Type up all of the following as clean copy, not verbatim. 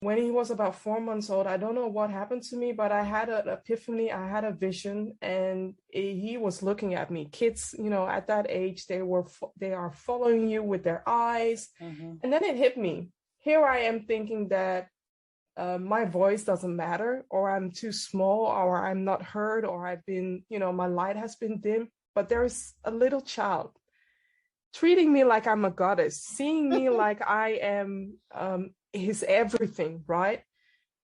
when he was about 4 months old. I don't know what happened to me, but I had an epiphany. I had a vision, and he was looking at me. Kids, at that age, they are following you with their eyes. And then it hit me. Here I am thinking that my voice doesn't matter, or I'm too small, or I'm not heard, or I've been, my light has been dim. But there's a little child treating me like I'm a goddess, seeing me like I am his everything, right?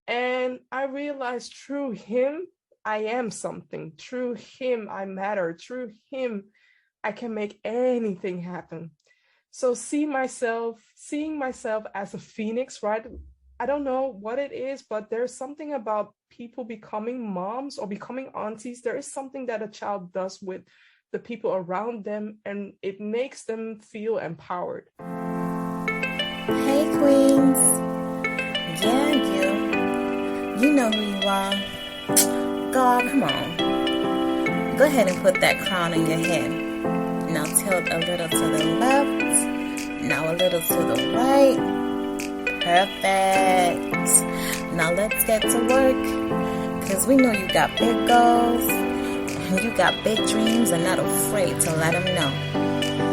And I realized through him, I am something. Through him, I matter. Through him, I can make anything happen. So seeing myself as a phoenix, right? I don't know what it is, but there's something about people becoming moms or becoming aunties. There is something that a child does with the people around them, and it makes them feel empowered. Hey queens, yeah, you know who you are. God, come on, go ahead and put that crown on your head. Now tilt a little to the left, now a little to the right. Perfect. Now let's get to work, because we know you got big goals. You got big dreams and not afraid to let them know.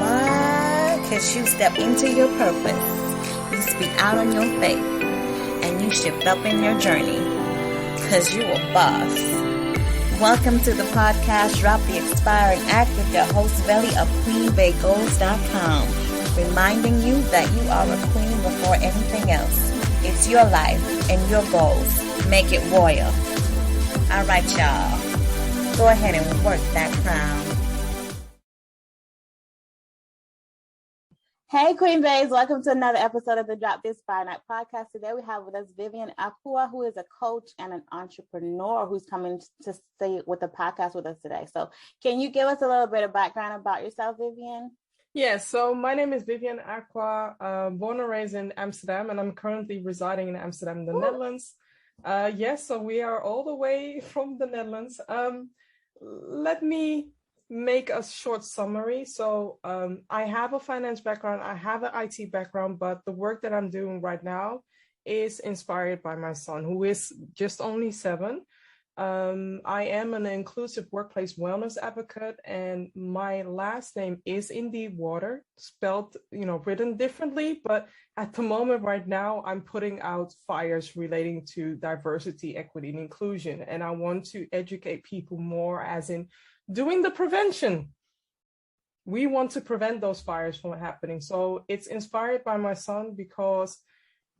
Why? Because you step into your purpose. You speak out on your faith. And you shift up in your journey. Because you a boss. Welcome to the podcast, Drop the Expiring Act with your host, Velly of QueenBayGoals.com. Reminding you that you are a queen before anything else. It's your life and your goals. Make it royal. All right, y'all. Go ahead and work that crown. Hey, Queen Bays. Welcome to another episode of the Drop This Fire Night podcast. Today we have with us Vivian Acquah, who is a coach and an entrepreneur who's coming to stay with the podcast with us today. So can you give us a little bit of background about yourself, Vivian? Yes, so my name is Vivian Acquah, born and raised in Amsterdam, and I'm currently residing in Amsterdam, the Netherlands. Yes, so we are all the way from the Netherlands. Let me make a short summary. So I have a finance background, I have an IT background, but the work that I'm doing right now is inspired by my son, who is just only 7. I am an inclusive workplace wellness advocate, and my last name is indeed Water, spelled, written differently. But at the moment right now, I'm putting out fires relating to diversity, equity, and inclusion. And I want to educate people more, as in doing the prevention. We want to prevent those fires from happening. So it's inspired by my son, because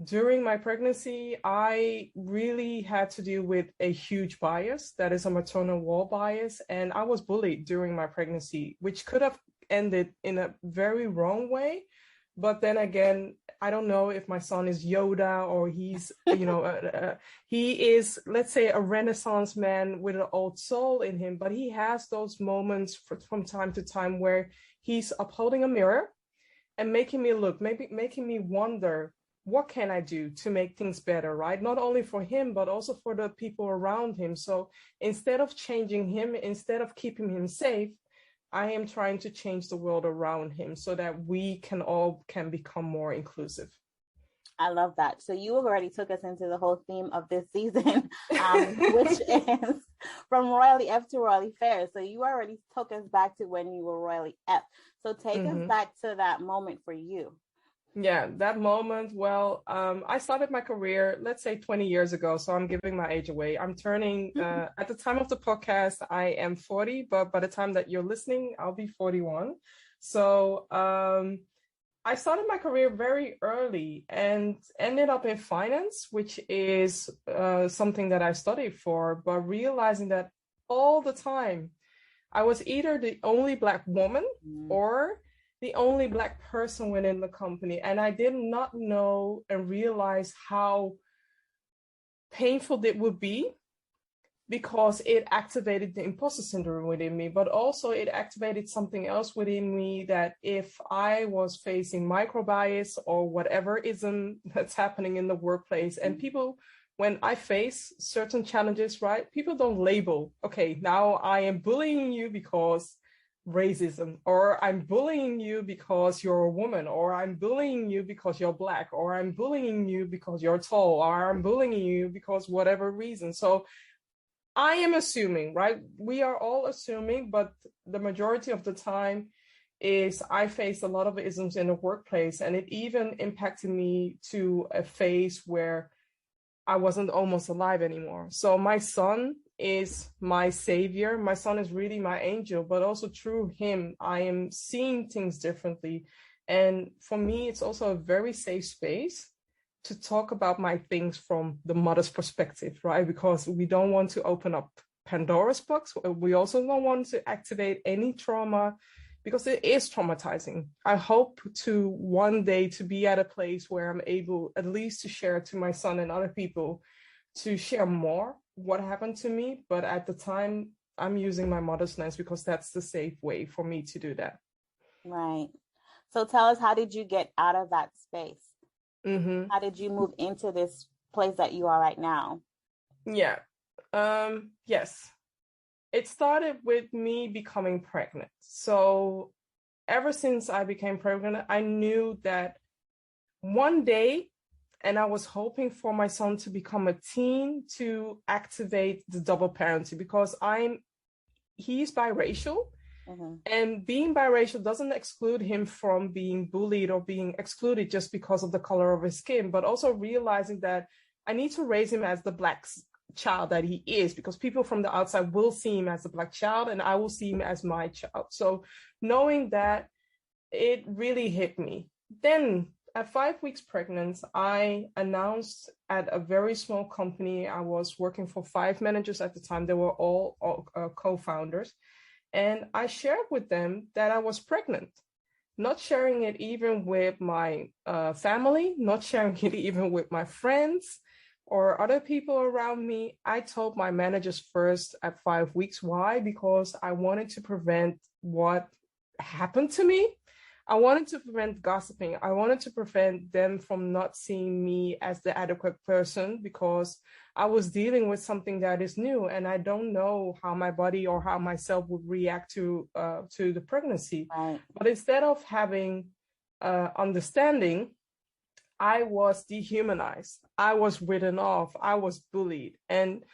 during my pregnancy, I really had to deal with a huge bias, that is a maternal wall bias. And I was bullied during my pregnancy, which could have ended in a very wrong way. But then again, I don't know if my son is Yoda or he's, he is, let's say, a Renaissance man with an old soul in him. But he has those moments from time to time where he's upholding a mirror and making me look, maybe making me wonder, what can I do to make things better, right? Not only for him, but also for the people around him. So instead of changing him, instead of keeping him safe, I am trying to change the world around him so that we can become more inclusive. I love that. So you already took us into the whole theme of this season, which is from Royally F to Royally Fair. So you already took us back to when you were Royally F. So take us back to that moment for you. Yeah, that moment. Well, I started my career, let's say 20 years ago. So I'm giving my age away. I'm turning, at the time of the podcast, I am 40, but by the time that you're listening, I'll be 41. So I started my career very early and ended up in finance, which is something that I studied for, but realizing that all the time, I was either the only Black woman or the only Black person within the company. And I did not know and realize how painful it would be, because it activated the imposter syndrome within me, but also it activated something else within me, that if I was facing microbias or whatever ism that's happening in the workplace, and people, when I face certain challenges, right, people don't label, okay, now I am bullying you because racism, or I'm bullying you because you're a woman, or I'm bullying you because you're Black, or I'm bullying you because you're tall, or I'm bullying you because whatever reason. So I am assuming, right? We are all assuming, but the majority of the time is I faced a lot of isms in the workplace, and it even impacted me to a phase where I wasn't almost alive anymore. So my son is my savior. My son is really my angel, but also through him, I am seeing things differently. And for me, it's also a very safe space to talk about my things from the mother's perspective, right? Because we don't want to open up Pandora's box. We also don't want to activate any trauma, because it is traumatizing. I hope to one day to be at a place where I'm able at least to share to my son and other people, to share more what happened to me. But at the time, I'm using my mother's lens because that's the safe way for me to do that. Right. So tell us, how did you get out of that space? Mm-hmm. How did you move into this place that you are right now? Yeah. Yes. It started with me becoming pregnant. So ever since I became pregnant, I knew that one day, and I was hoping for my son to become a teen to activate the double parenting, because he's biracial. Mm-hmm. And being biracial doesn't exclude him from being bullied or being excluded just because of the color of his skin, but also realizing that I need to raise him as the Black child that he is, because people from the outside will see him as a Black child and I will see him as my child. So knowing that, it really hit me. Then at 5 weeks pregnant, I announced at a very small company. I was working for 5 managers at the time. They were all co-founders. And I shared with them that I was pregnant, not sharing it even with my family, not sharing it even with my friends or other people around me. I told my managers first at 5 weeks. Why? Because I wanted to prevent what happened to me. I wanted to prevent gossiping. I wanted to prevent them from not seeing me as the adequate person, because I was dealing with something that is new and I don't know how my body or how myself would react to the pregnancy. Right. But instead of having understanding, I was dehumanized. I was written off. I was bullied. And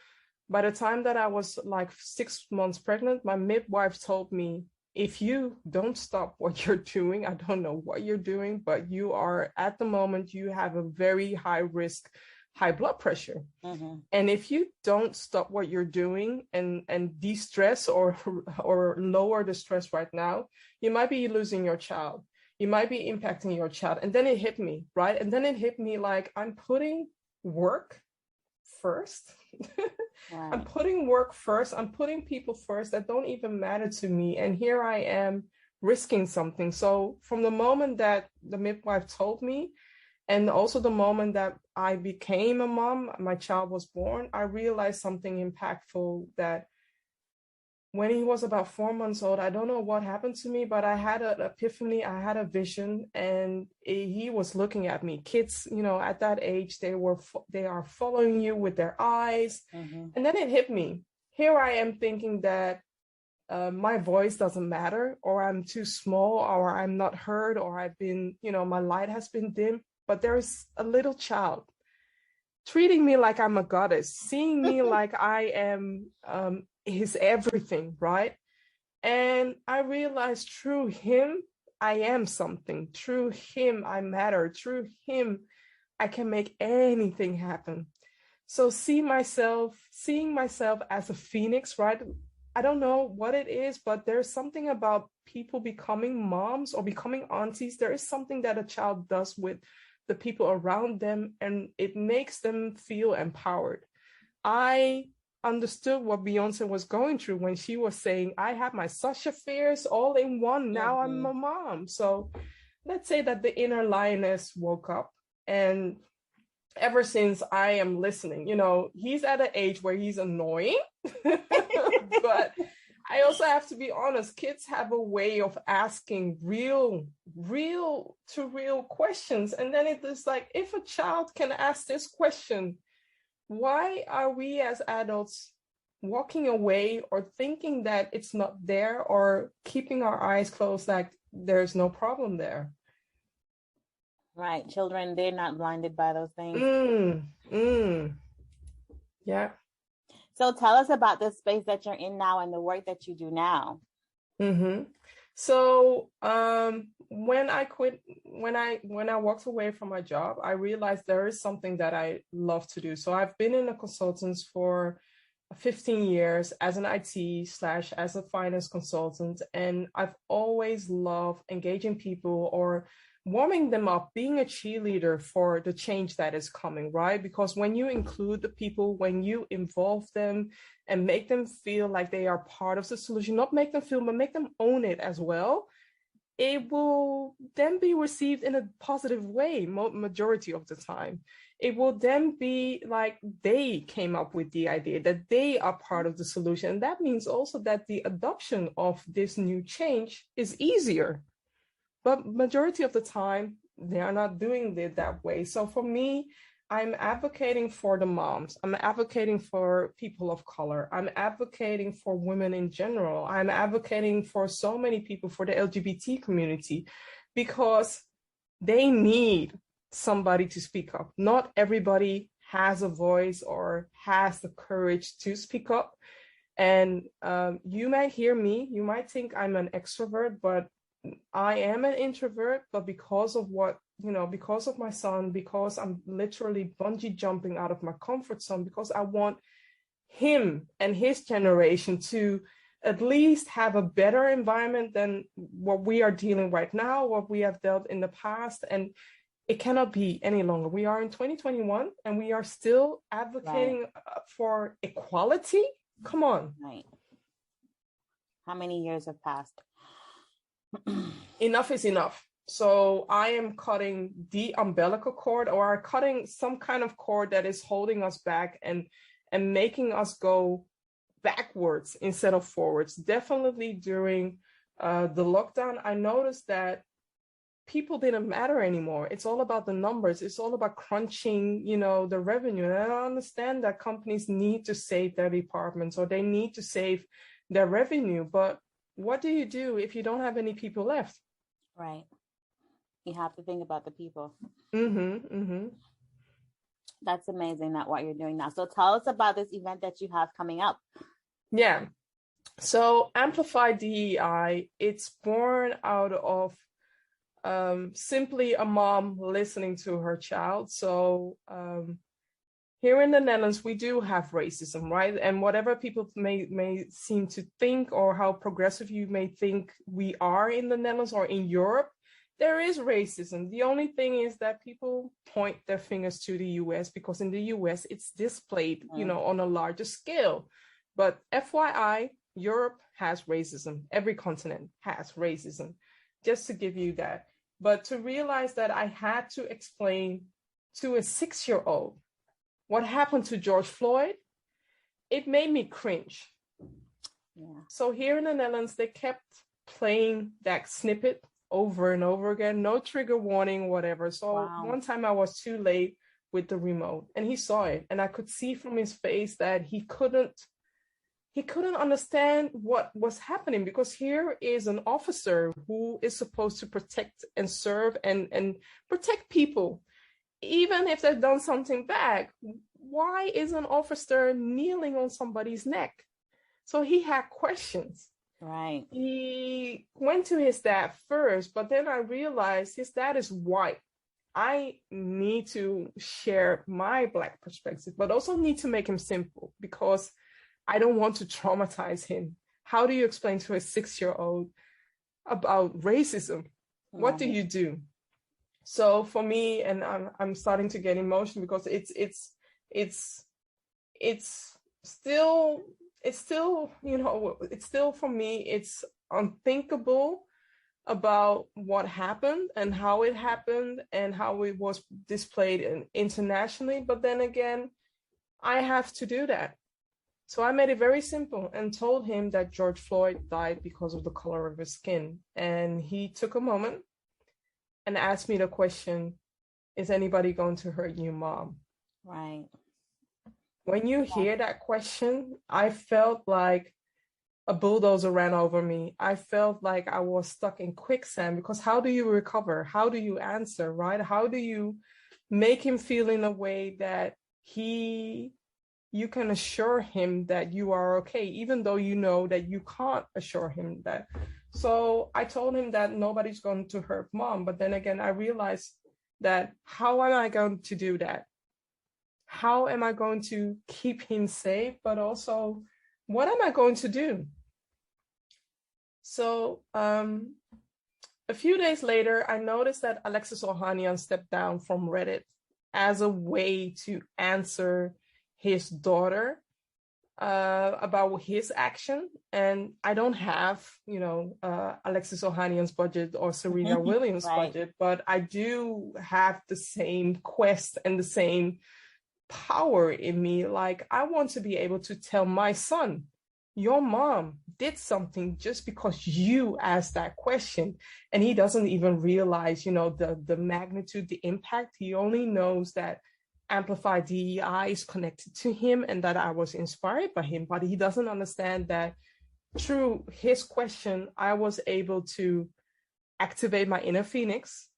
by the time that I was like 6 months pregnant, my midwife told me, if you don't stop what you're doing, I don't know what you're doing, but you are, at the moment, you have a very high risk, high blood pressure. Mm-hmm. And if you don't stop what you're doing and de-stress or lower the stress right now, you might be losing your child. You might be impacting your child. And then it hit me, right? And then it hit me like, I'm putting work first. Right. I'm putting work first. I'm putting people first that don't even matter to me. And here I am risking something. So from the moment that the midwife told me, and also the moment that I became a mom, my child was born, I realized something impactful, that when he was about 4 months old, I don't know what happened to me, but I had an epiphany, I had a vision, and he was looking at me. Kids, at that age, they are following you with their eyes. Mm-hmm. And then it hit me. Here I am thinking that my voice doesn't matter, or I'm too small, or I'm not heard, or I've been, my light has been dim. But there's a little child treating me like I'm a goddess, seeing me like I am his everything, right? And I realized through him, I am something. Through him, I matter. Through him, I can make anything happen. So seeing myself as a phoenix, right? I don't know what it is, but there's something about people becoming moms or becoming aunties. There is something that a child does with the people around them, and it makes them feel empowered. I understood what Beyonce was going through when she was saying, I have my Sasha Fierce all in one. Now mm-hmm. I'm a mom. So let's say that the inner lioness woke up, and ever since I am listening. He's at an age where he's annoying, but I also have to be honest, kids have a way of asking real questions. And then it is like, if a child can ask this question, why are we as adults walking away or thinking that it's not there, or keeping our eyes closed like there's no problem there. Right. Children, they're not blinded by those things. Yeah. So tell us about the space that you're in now and the work that you do now. So when I walked away from my job, I realized there is something that I love to do. So I've been in a consultants for 15 years as an IT / as a finance consultant. And I've always loved engaging people or warming them up, being a cheerleader for the change that is coming, right? Because when you include the people, when you involve them and make them feel like they are part of the solution, not make them feel, but make them own it as well, it will then be received in a positive way, majority of the time. It will then be like they came up with the idea, that they are part of the solution. And that means also that the adoption of this new change is easier. But majority of the time, they are not doing it that way. So for me, I'm advocating for the moms. I'm advocating for people of color. I'm advocating for women in general. I'm advocating for so many people, for the LGBT community, because they need somebody to speak up. Not everybody has a voice or has the courage to speak up. And you might hear me, you might think I'm an extrovert, but I am an introvert. But because of because of my son, because I'm literally bungee jumping out of my comfort zone, because I want him and his generation to at least have a better environment than what we are dealing right now, what we have dealt in the past. And it cannot be any longer. We are in 2021 and we are still advocating for equality. Come on. Right. How many years have passed? Enough is enough. So I am cutting the umbilical cord, or cutting some kind of cord that is holding us back and making us go backwards instead of forwards. Definitely during the lockdown, I noticed that people didn't matter anymore. It's all about the numbers. It's all about crunching, the revenue. And I understand that companies need to save their departments, or they need to save their revenue. But what do you do if you don't have any people left? Right. You have to think about the people. That's amazing, that what you're doing now. So tell us about this event that you have coming up. Yeah. So Amplify DEI, it's born out of simply a mom listening to her child. So here in the Netherlands, we do have racism, right? And whatever people may seem to think, or how progressive you may think we are in the Netherlands or in Europe, there is racism. The only thing is that people point their fingers to the US, because in the US it's displayed, on a larger scale. But FYI, Europe has racism. Every continent has racism, just to give you that. But to realize that I had to explain to a 6-year-old what happened to George Floyd, it made me cringe. Yeah. So here in the Netherlands, they kept playing that snippet over and over again, no trigger warning, whatever. So one time I was too late with the remote, and he saw it, and I could see from his face that he couldn't understand what was happening, because here is an officer who is supposed to protect and serve and protect people. Even if they've done something bad, why is an officer kneeling on somebody's neck? So he had questions. Right. He went to his dad first, but then I realized his dad is white. I need to share my Black perspective, but also need to make him simple, because I don't want to traumatize him. How do you explain to a 6-year-old about racism? What do you do? So for me, and I'm starting to get emotional, because it's still for me, it's unthinkable about what happened and how it happened and how it was displayed internationally. But then again, I have to do that. So I made it very simple and told him that George Floyd died because of the color of his skin. And he took a moment and asked me the question, is anybody going to hurt you, Mom? Right. when you hear that question, I felt like a bulldozer ran over me. I felt like I was stuck in quicksand, because how do you recover? How do you answer, right? How do you make him feel in a way that you can assure him that you are okay, even though you know that you can't assure him that. So I told him that nobody's going to hurt mom. But then again, I realized that how am I going to do that? How am I going to keep him safe? But also, what am I going to do? So a few days later, I noticed that Alexis Ohanian stepped down from Reddit as a way to answer his daughter about his action. And I don't have, Alexis Ohanian's budget or Serena Williams' budget, but I do have the same quest and the same power in me. Like, I want to be able to tell my son, your mom did something just because you asked that question. And he doesn't even realize, the magnitude, the impact. He only knows that Amplify DEI is connected to him and that I was inspired by him, but he doesn't understand that through his question, I was able to activate my inner phoenix,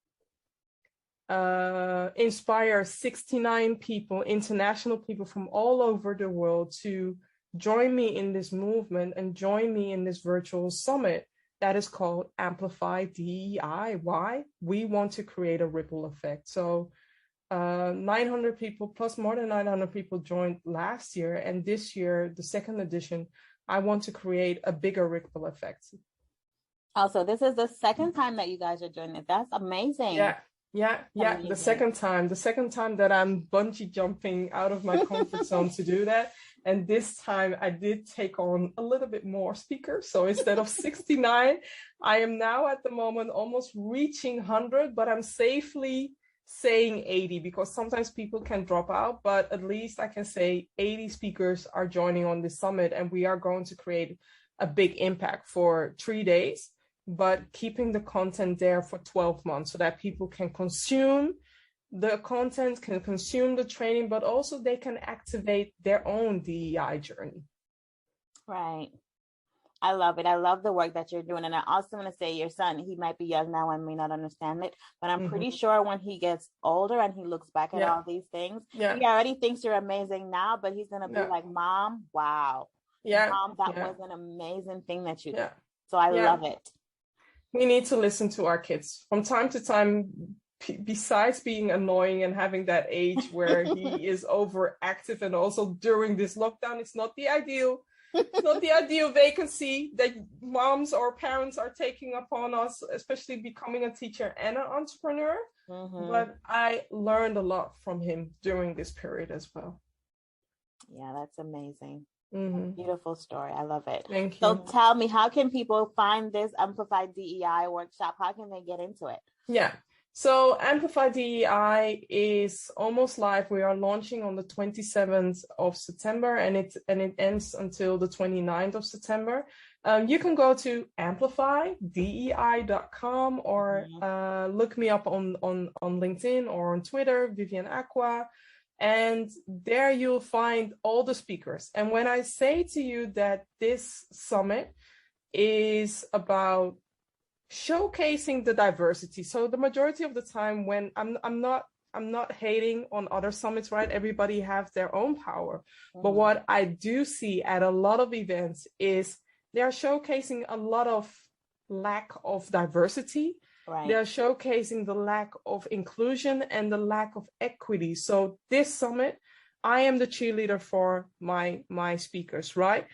inspire 69 people, international people from all over the world, to join me in this movement and join me in this virtual summit that is called Amplify DEI. Why? We want to create a ripple effect. So 900 people, plus more than 900 people joined last year. And this year, the second edition, I want to create a bigger ripple effect. Also, this is the second time that you guys are doing it. That's amazing. Yeah. Amazing. The second time that I'm bungee jumping out of my comfort zone to do that. And this time I did take on a little bit more speakers. So instead of 69, I am now at the moment almost reaching 100, but I'm safely saying 80, because sometimes people can drop out, but at least I can say 80 speakers are joining on this summit, and we are going to create a big impact for 3 days, but keeping the content there for 12 months so that people can consume the content, can consume the training, but also they can activate their own DEI journey. Right. I love it. I love the work that you're doing. And I also want to say, your son, he might be young now and may not understand it, but I'm pretty sure when he gets older and he looks back at all these things, he already thinks you're amazing now, but he's going to be like, Mom, wow. Mom, that was an amazing thing that you did. So I love it. We need to listen to our kids from time to time. Besides being annoying and having that age where he is overactive, and also during this lockdown, it's not the ideal. It's not the ideal vacancy that moms or parents are taking upon us, especially becoming a teacher and an entrepreneur. But I learned a lot from him during this period as well. Yeah, that's amazing. Beautiful story. I love it. Thank you. So tell me, how can people find this Amplify DEI workshop? How can they get into it? Yeah. So Amplify DEI is almost live. We are launching on the 27th of September, and it ends until the 29th of September. You can go to amplifydei.com or look me up on LinkedIn or on Twitter, Vivian Acquah, and there you'll find all the speakers. And when I say to you that this summit is about showcasing the diversity. So the majority of the time, when I'm not hating on other summits, right? Everybody have their own power. But what I do see at a lot of events is they are showcasing a lot of lack of diversity. Right. They're showcasing the lack of inclusion and the lack of equity. So this summit, I am the cheerleader for my speakers, right?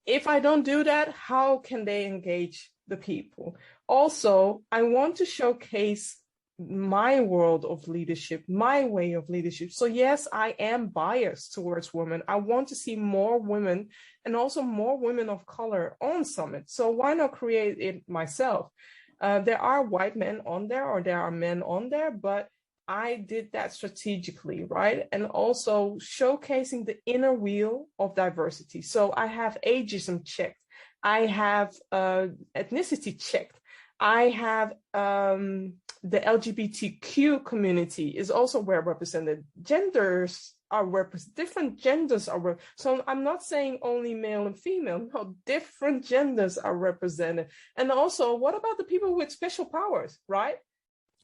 If I don't do that, how can they engage the people? Also, I want to showcase my world of leadership, my way of leadership. So yes, I am biased towards women. I want to see more women and also more women of color on Summit. So why not create it myself? There are white men on there, or there are men on there, but I did that strategically, right? And also showcasing the inner wheel of diversity. So I have ageism checked. I have ethnicity checked. I have the LGBTQ community is also well represented. Genders different genders are. So I'm not saying only male and female. No, different genders are represented. And also, what about the people with special powers, right?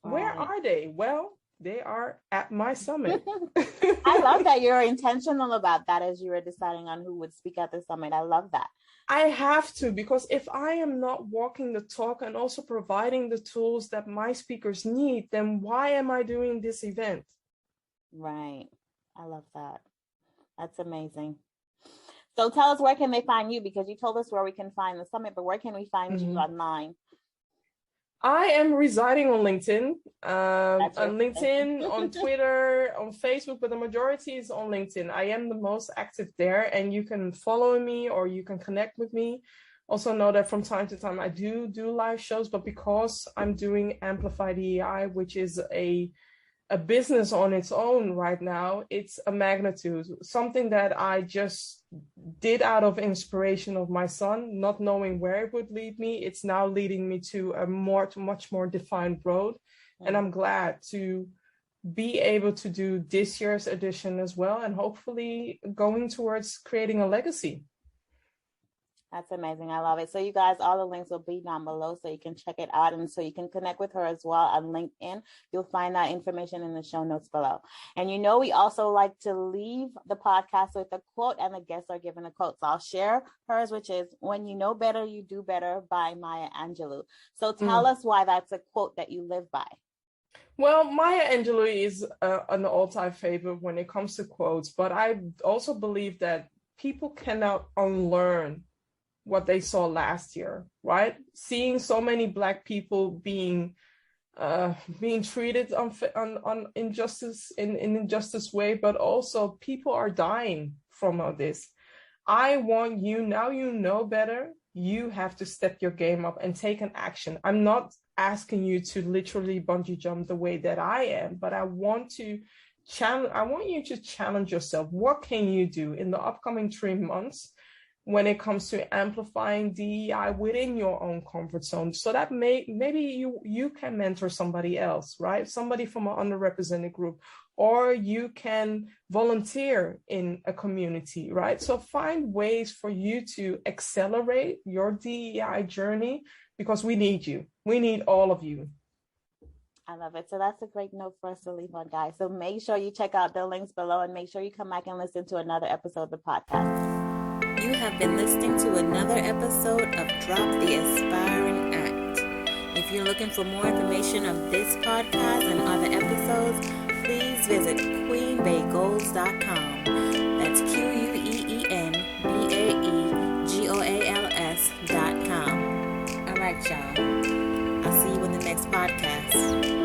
Where are they? Well, they are at my summit. I love that you're intentional about that as you were deciding on who would speak at the summit. I love that. I have to, because if I am not walking the talk and also providing the tools that my speakers need, then why am I doing this event? Right. I love that. That's amazing. So tell us, where can they find you? Because you told us where we can find the summit, but where can we find you online? I am residing on LinkedIn, on Twitter, on Facebook, but the majority is on LinkedIn. I am the most active there, and you can follow me or you can connect with me. Also know that from time to time I do live shows, but because I'm doing Amplify DEI, which is a business on its own right now, it's a magnitude, something that I just did out of inspiration of my son, not knowing where it would lead me. It's now leading me to a much more defined road. And I'm glad to be able to do this year's edition as well, and hopefully going towards creating a legacy. That's amazing. I love it. So you guys, all the links will be down below so you can check it out, and so you can connect with her as well on LinkedIn. You'll find that information in the show notes below. And you know, we also like to leave the podcast with a quote, and the guests are given a quote. So I'll share hers, which is, "When you know better, you do better," by Maya Angelou. So tell us why that's a quote that you live by. Well, Maya Angelou is an all-time favorite when it comes to quotes, but I also believe that people cannot unlearn what they saw last year, right? Seeing so many Black people being treated on injustice in injustice way, but also people are dying from all this. I want you, now you know better, you have to step your game up and take an action. I'm not asking you to literally bungee jump the way that I am, but I want you to challenge yourself. What can you do in the upcoming 3 months when it comes to amplifying DEI within your own comfort zone, so that maybe you can mentor somebody else, right? Somebody from an underrepresented group, or you can volunteer in a community, right? So find ways for you to accelerate your DEI journey, because we need you. We need all of you. I love it. So that's a great note for us to leave on, guys. So make sure you check out the links below, and make sure you come back and listen to another episode of the podcast. You have been listening to another episode of Drop the Aspiring Act. If you're looking for more information of this podcast and other episodes, please visit queenbaegoals.com. That's QueenBaeGoals.com. All right, y'all. I'll see you in the next podcast.